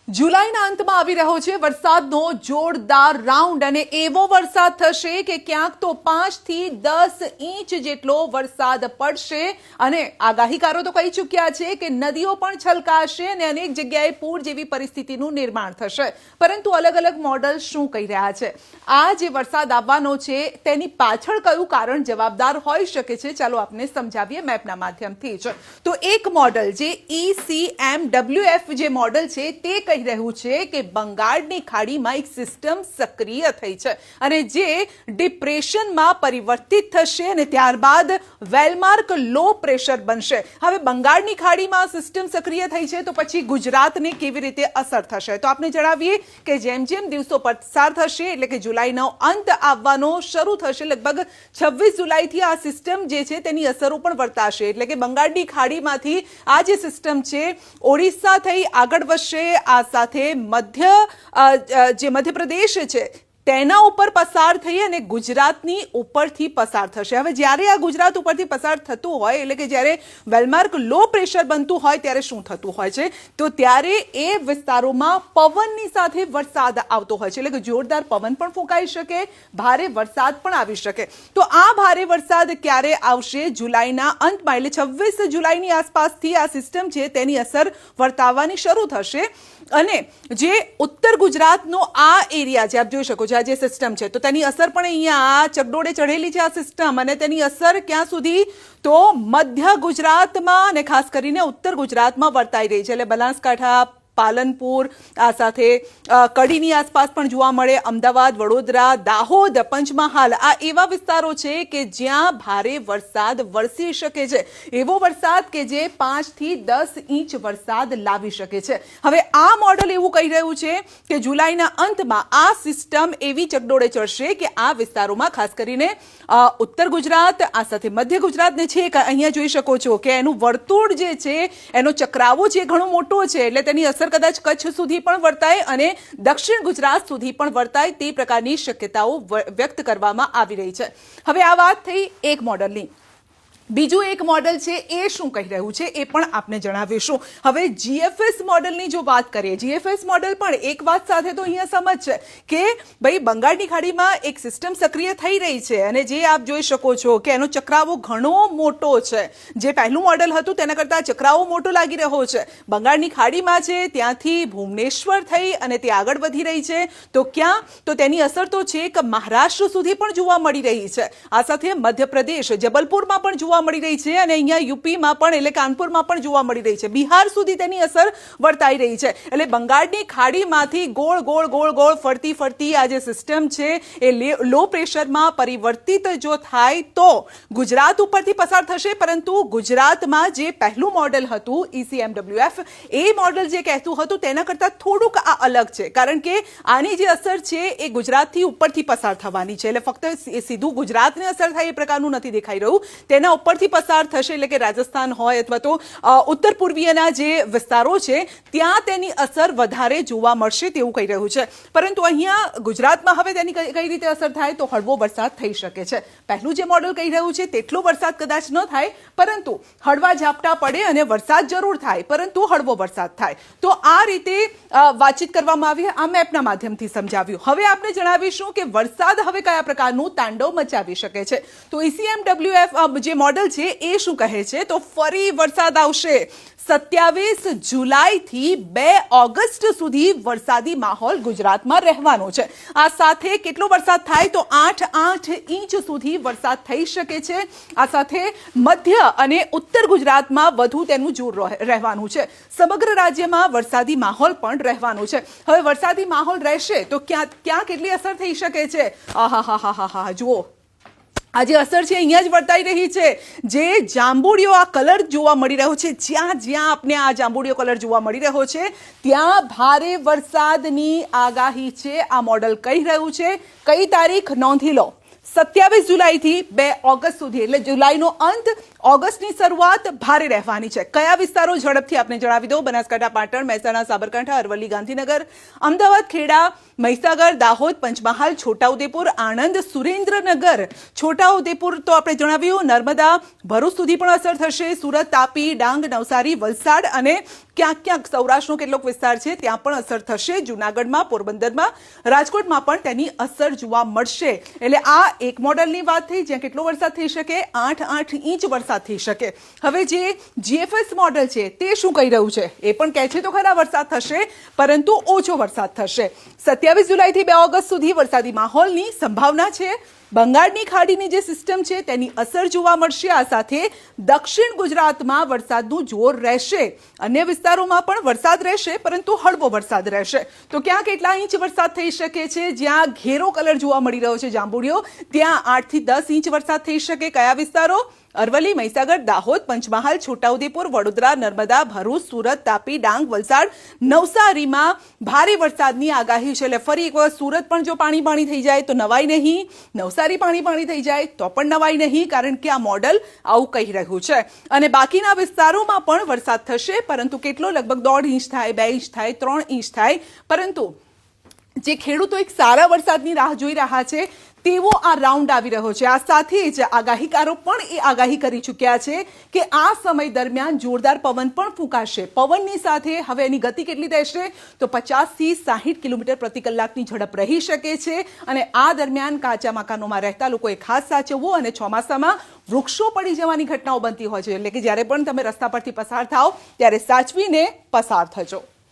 જુલાઈના અંતમાં આવી રહ્યો છે વરસાદનો જોરદાર રાઉન્ડ અને એવો વરસાદ થશે કે ક્યાંક તો 5 થી 10 ઇંચ જેટલો વરસાદ પડશે અને આગાહીકારો તો કહી ચૂક્યા છે કે નદીઓ પણ છલકાશે અને અનેક જગ્યાએ પૂર જેવી પરિસ્થિતિનું નિર્માણ થશે, પરંતુ અલગ અલગ મોડલ શું કહી રહ્યા છે? આ જે વરસાદ આવવાનો છે તેની પાછળ કયું કારણ જવાબદાર હોઈ શકે છે? ચાલો આપને સમજાવીએ મેપના માધ્યમથી જ. તો એક મોડલ જે ECMWF જે મોડલ છે તે કહી રહ્યું છે કે બંગાળની ખાડીમાં એક સિસ્ટમ સક્રિય થઈ છે અને જે ડિપ્રેશનમાં પરિવર્તિત થશે અને ત્યારબાદ વેલમાર્ક લો પ્રેશર બનશે. હવે બંગાળની ખાડીમાં સિસ્ટમ સક્રિય થઈ છે તો પછી ગુજરાતને કેવી રીતે અસર થશે? તો આપને જણાવીએ કે જેમ જેમ દિવસો પસાર થશે એટલે કે જુલાઈનો અંત આવવાનો શરૂ થશે, લગભગ 26 જુલાઈથી આ સિસ્ટમ જે છે તેની અસરો પણ વર્તાશે. એટલે કે બંગાળની ખાડીમાંથી આ જે સિસ્ટમ છે ઓડિશા થઈ આગળ વધશે, આ સાથે મધ્યપ્રદેશ છે તેના ઉપર પસાર થઈ અને ગુજરાતની ઉપરથી પસાર થશે. હવે જ્યારે આ ગુજરાત ઉપરથી પસાર થતું હોય એટલે કે જ્યારે વેલમાર્ક લો પ્રેશર બનતું હોય ત્યારે શું થતું હોય છે? તો ત્યારે એ વિસ્તારોમાં પવનની સાથે વરસાદ આવતો હોય છે, એટલે કે જોરદાર પવન પણ ફૂંકાઈ શકે, ભારે વરસાદ પણ આવી શકે. તો આ ભારે વરસાદ ક્યારે આવશે? જુલાઈના અંતમાં, એટલે 26 જુલાઈની આસપાસથી આ સિસ્ટમ છે તેની અસર વર્તાવવાની શરૂ થશે અને જે ઉત્તર ગુજરાતનો આ એરિયા છે આપ જોઈ શકો છો, આ જે સિસ્ટમ છે તો તેની અસર પણ અહીંયા ચકડોળે ચઢેલી છે આ સિસ્ટમ, અને તેની અસર ક્યાં સુધી? તો મધ્ય ગુજરાતમાં અને ખાસ કરીને ઉત્તર ગુજરાતમાં વર્તાઈ રહી છે. એટલે બનાસકાંઠા, પાલનપુર, આ સાથે કડીની આસપાસ પણ જોવા મળે, અમદાવાદ, વડોદરા, દાહોદ, પંચમહાલ, આ એવા વિસ્તારો છે કે જ્યાં ભારે વરસાદ વરસી શકે છે. એવો વરસાદ કે જે 5 થી 10 ઇંચ વરસાદ લાવી શકે છે. હવે આ મોડલ એવું કહી રહ્યું છે કે જુલાઈના અંતમાં આ સિસ્ટમ એવી ચકડોળે ચડશે કે આ વિસ્તારોમાં ખાસ કરીને ઉત્તર ગુજરાત, આ સાથે મધ્ય ગુજરાતને છે અહીંયા જોઈ શકો છો કે એનું વર્તુળ જે છે એનો ચક્રાવો છે ઘણો મોટો છે, એટલે તેની અસર કદાચ કચ્છ સુધી પણ વર્તાય અને દક્ષિણ ગુજરાત સુધી પણ વર્તાય તે પ્રકારની શક્યતાઓ વ્યક્ત કરવામાં આવી રહી છે. હવે આ વાત થઈ એક મોડલની. બીજું એક મોડલ છે એ શું કહી રહ્યું છે એ પણ આપને જણાવીશું. હવે GFS મોડલની જો વાત કરીએ, GFS મોડલ પણ એક વાત સાથે તો અહીંયા સમજ છે કે ભાઈ બંગાળની ખાડીમાં એક સિસ્ટમ સક્રિય થઈ રહી છે અને જે આપ જોઈ શકો છો કે એનો ચક્રાવો ઘણો મોટો છે. જે પહેલું મોડલ હતું તેના કરતાં ચક્રાવો મોટો લાગી રહ્યો છે. બંગાળની ખાડીમાં છે, ત્યાંથી ભુવનેશ્વર થઈ અને તે આગળ વધી રહી છે. તો ક્યાં? તો તેની અસર તો છેક મહારાષ્ટ્ર સુધી પણ જોવા મળી રહી છે. આ સાથે મધ્યપ્રદેશ, જબલપુરમાં પણ જોવા મળી રહી છે અને અહીંયા યુપીમાં પણ એટલે કાનપુરમાં પણ જોવા મળી રહી છે. બિહાર સુધી તેની અસર વર્તાઈ રહી છે. એટલે બંગાળની ખાડીમાંથી ગોળ ગોળ ગોળ ગોળ ફરતી ફરતી આ જે સિસ્ટમ છે એ લો પ્રેશરમાં પરિવર્તિત જો થાય તો ગુજરાત ઉપરથી પસાર થશે, પરંતુ ગુજરાતમાં જે પહેલું મોડલ હતું ECMWF એ મોડલ જે કહેતું હતું તેના કરતાં થોડુંક આ અલગ છે, કારણ કે આની જે અસર છે એ ગુજરાતથી ઉપરથી પસાર થવાની છે. એટલે ફક્ત સીધું ગુજરાતને અસર થાય એ પ્રકારનું નથી દેખાઈ રહ્યું, તેના ઉપરથી પસાર થશે. એટલે કે રાજસ્થાન હોય અથવા તો ઉત્તર પૂર્વીયના જે વિસ્તારો છે ત્યાં તેની અસર વધારે જોવા મળશે તેવું કહી રહ્યું છે. પરંતુ અહીંયા ગુજરાતમાં હવે તેની કઈ રીતે અસર થાય? તો હળવો વરસાદ થઈ શકે છે. પહેલું જે મોડલ કહી રહ્યું છે તેટલો વરસાદ કદાચ ન થાય, પરંતુ હળવા ઝાપટા પડે અને વરસાદ જરૂર થાય, પરંતુ હળવો વરસાદ થાય. તો આ રીતે વાતચીત કરવામાં આવી, આ મેપના માધ્યમથી સમજાવ્યું. હવે આપણે જણાવીશું કે વરસાદ હવે કયા પ્રકારનું તાંડવ મચાવી શકે છે. તો ECMWF જે મોડલ છે એ શું કહે છે? તો ફરી વરસાદ આવશે. 27 જુલાઈથી 2 ઓગસ્ટ સુધી વરસાદી માહોલ ગુજરાતમાં રહેવાનો છે. આ સાથે કેટલો વરસાદ થાય? તો 8 ઇંચ સુધી વરસાદ થઈ શકે છે. આ સાથે મધ્ય અને ઉત્તર ગુજરાતમાં વધુ તેનું જોર રહેવાનું છે. સમગ્ર રાજ્યમાં વરસાદી માહોલ પણ રહેવાનું છે. હવે વરસાદી માહોલ રહેશે તો ક્યાં કેટલી અસર થઈ શકે છે? આહાહાહાહા, જુઓ આ જે અસર છે અહીંયા જ વર્તાઈ રહી છે. જે જાંબુડિયો આ કલર જોવા મળી રહ્યો છે, જ્યાં જ્યાં આપને આ જાંબુડિયો કલર જોવા મળી રહ્યો છે ત્યાં ભારે વરસાદની આગાહી છે. આ મોડલ કહી રહ્યું છે. કઈ તારીખ નોંધી લો? 27 જુલાઈથી 2 ઓગસ્ટ સુધી, એટલે જુલાઈનો અંત, ઓગસ્ટની શરૂઆત ભારે રહેવાની છે. કયા વિસ્તારો ઝડપથી આપને જણાવી દો? બનાસકાંઠા, પાટણ, મહેસાણા, સાબરકાંઠા, અરવલ્લી, ગાંધીનગર, અમદાવાદ, ખેડા, મહીસાગર, દાહોદ, પંચમહાલ, છોટાઉદેપુર, આણંદ, સુરેન્દ્રનગર, છોટાઉદેપુર તો આપણે જણાવ્યું, નર્મદા, ભરૂચ સુધી પણ અસર થશે. સુરત, તાપી, ડાંગ, નવસારી, વલસાડ અને ક્યાંક ક્યાંક સૌરાષ્ટ્રનો કેટલોક વિસ્તાર છે ત્યાં પણ અસર થશે. જૂનાગઢમાં, પોરબંદરમાં, રાજકોટમાં પણ તેની અસર જોવા મળશે. એટલે આ એક મોડલની વાત થઈ જ્યાં કેટલો વરસાદ થઈ શકે, 8 ઇંચ વરસાદ થઈ શકે. હવે જે જીએફએસ મોડલ છે તે શું કહી રહ્યું છે? એ પણ કહે છે તો ખરા વરસાદ થશે પરંતુ ઓછો વરસાદ થશે. 27 જુલાઈથી 2 ઓગસ્ટ સુધી વરસાદી માહોલની સંભાવના છે. બંગાળની ખાડીની જે સિસ્ટમ છે તેની અસર જોવા મળશે. આ સાથે દક્ષિણ ગુજરાતમાં વરસાદનું જોર રહેશે. અન્ય વિસ્તારોમાં પણ વરસાદ રહેશે પરંતુ હળવો વરસાદ રહેશે. તો ક્યાં કેટલા ઇંચ વરસાદ થઈ શકે છે? જ્યાં ઘેરો કલર જોવા મળી રહ્યો છે જાંબુડિયો, ત્યાં 8 થી 10 ઇંચ વરસાદ થઈ શકે. કયા વિસ્તારો? અરવલ્લી, મહીસાગર, દાહોદ, પંચમહાલ, છોટાઉદેપુર, વડોદરા, નર્મદા, ભરૂચ, સુરત, તાપી, ડાંગ, વલસાડ, નવસારીમાં ભારે વરસાદની આગાહી છે. એટલે ફરી એક વખત સુરત પણ જો પાણી થઈ જાય તો નવાઈ નહીં, નવસારી પાણી થઈ જાય તો પણ નવાઈ નહીં, કારણ કે આ મોડલ આવું કહી રહ્યું છે. અને બાકીના વિસ્તારોમાં પણ વરસાદ થશે પરંતુ કેટલો? લગભગ 1.5 ઇંચ થાય, 2 ઇંચ થાય, 3 ઇંચ થાય. પરંતુ જે ખેડૂતો એક સારા વરસાદની રાહ જોઈ રહ્યા છે તેવો આ રાઉન્ડ આવી રહ્યો છે. આ સાથે જ આગાહીકારો પણ એ આગાહી કરી ચૂક્યા છે કે આ સમય દરમિયાન જોરદાર પવન પણ ફૂંકાશે. પવનની સાથે હવે એની ગતિ કેટલી રહેશે તો 50 થી 60 કિલોમીટર પ્રતિ કલાકની ઝડપ રહી શકે છે. અને આ દરમિયાન કાચા મકાનોમાં રહેતા લોકોએ ખાસ સાચવવું. અને ચોમાસામાં વૃક્ષો પડી જવાની ઘટનાઓ બનતી હોય છે એટલે કે જ્યારે પણ તમે રસ્તા પરથી પસાર થાઓ ત્યારે સાચવીને પસાર થજો.